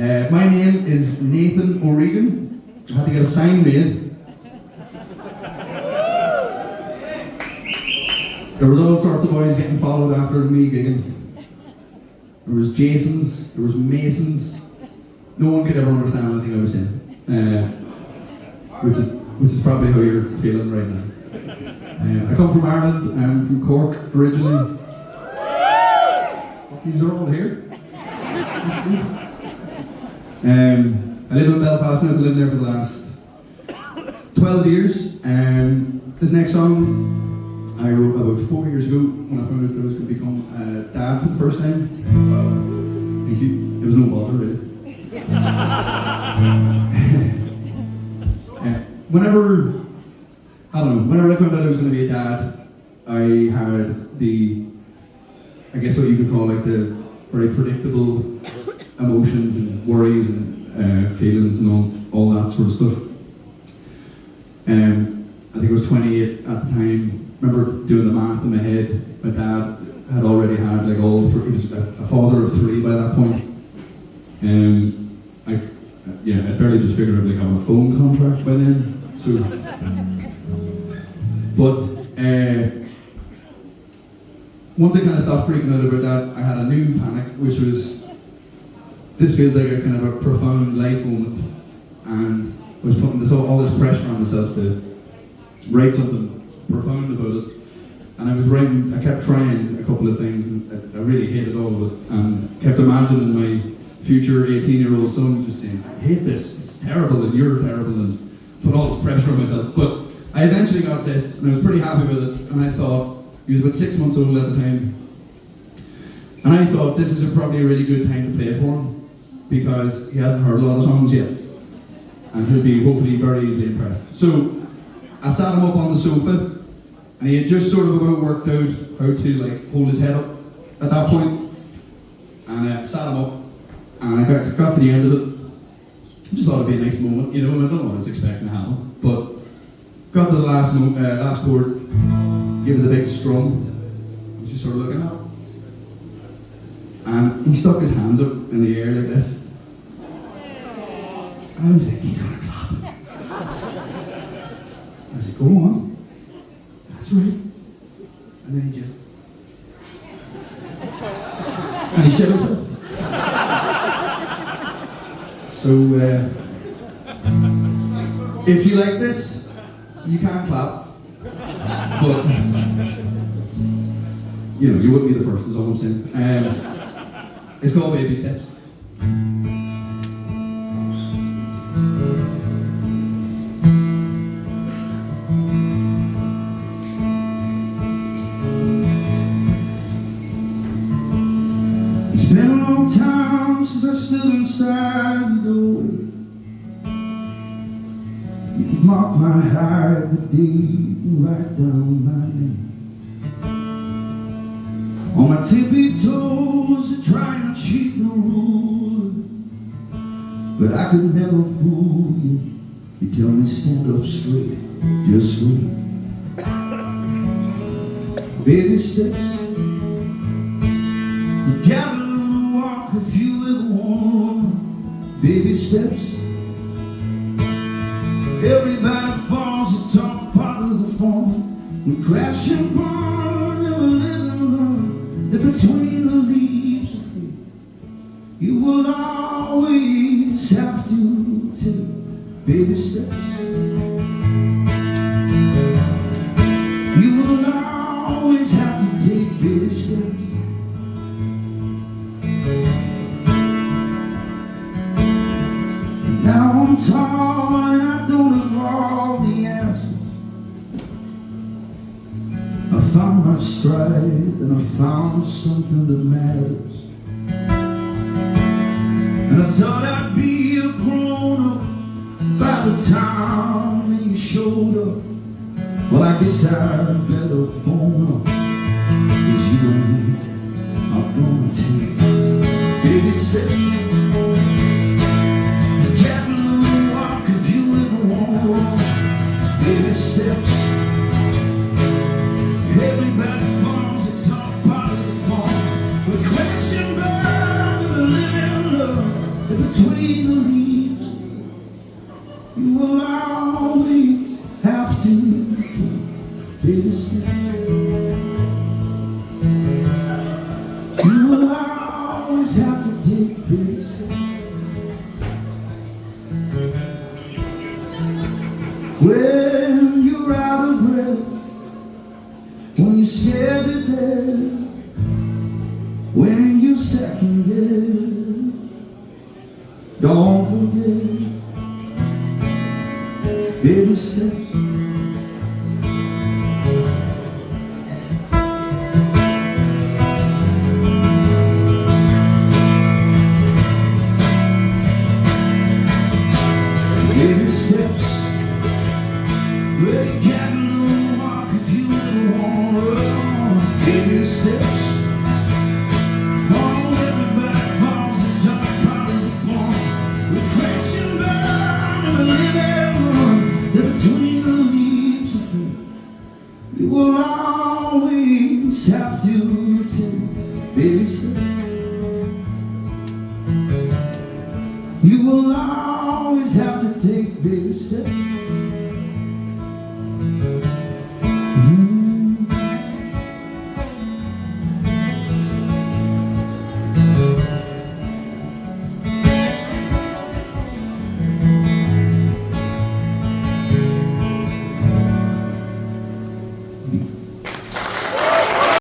My name is Nathan O'Regan. I had to get a sign made. There was all sorts of boys getting followed after me gigging. There was Jasons, there was Masons. No one could ever understand anything I was saying. Which is probably how you're feeling right now. I come from Ireland. I'm from Cork originally. These are all here. I live in Belfast now. I've lived there for the last 12 years. This next song I wrote about 4 years ago when I found out that I was going to become a dad for the first time. Thank you. There was no bother really. Whenever I found out I was going to be a dad, I had I guess what you could call like the very predictable emotions and worries and feelings and all that sort of stuff. I think I was 28 at the time. I remember doing the math in my head. My dad had already had like all three. He was a father of three by that point. I barely just figured out like having a phone contract by then. So, but once I kind of stopped freaking out about that, I had a new panic, which was, this feels like a kind of a profound life moment, and I was putting all this pressure on myself to write something profound about it. And I kept trying a couple of things, and I really hated all of it, and kept imagining my future 18-year-old son just saying, I hate this, it's terrible, and you're terrible, and put all this pressure on myself. But I eventually got this, and I was pretty happy with it, and I thought, he was about 6 months old at the time, and I thought this is probably a really good time to play for him, because he hasn't heard a lot of songs yet, and he'll be hopefully very easily impressed. So I sat him up on the sofa, and he had just sort of about worked out how to like hold his head up at that point, and I sat him up, and I got to the end of it. I just thought it'd be a nice moment, you know, and I don't know what I was expecting to happen, but got to the last chord, gave it the big strum, I was just sort of looking up, and he stuck his hands up in the air like this, and I was like, he's gonna clap. I said, go on, that's right, and then he just, and he shit himself. So, if you like this, you can't clap, but, you know, you wouldn't be the first, is all I'm saying. It's called Baby Steps. It's been a long time since I stood inside the doorway. You could mark my heart the day and write down my name. On my tippy toes to try and cheat the rule, but I could never fool you. You tell me stand up straight, just wait. Baby steps, you gotta learn to walk if you ever wanna run. Baby steps, everybody falls, it's all part of the form. We crash and burn, never live and learn that between the leaves of faith, you will always have to take baby steps. You will always have to take baby steps. Now I'm tall and I don't have all the answers. I found my stride and I found something that matters. And I thought I'd be a grown-up by the time that you showed up. Well, I guess I'd better bone up, 'cause you and me are gonna take baby steps. You can't lose walk if you ever want baby steps. Everybody falls, it's all part of the fall. We crash and burn in the living love. between the leaves. You will always have to take baby steps. You will always have to take baby steps. When you're out of breath, when you're scared to death, when you second guess, don't forget baby steps. Baby steps, well, you got no walk if you ever wanna run. Baby steps, oh, everybody falls, it's all part of the fun. We crash and burn and we live and run. Between the leaves of fruit, you will always have to take baby steps. You will always have to take baby steps.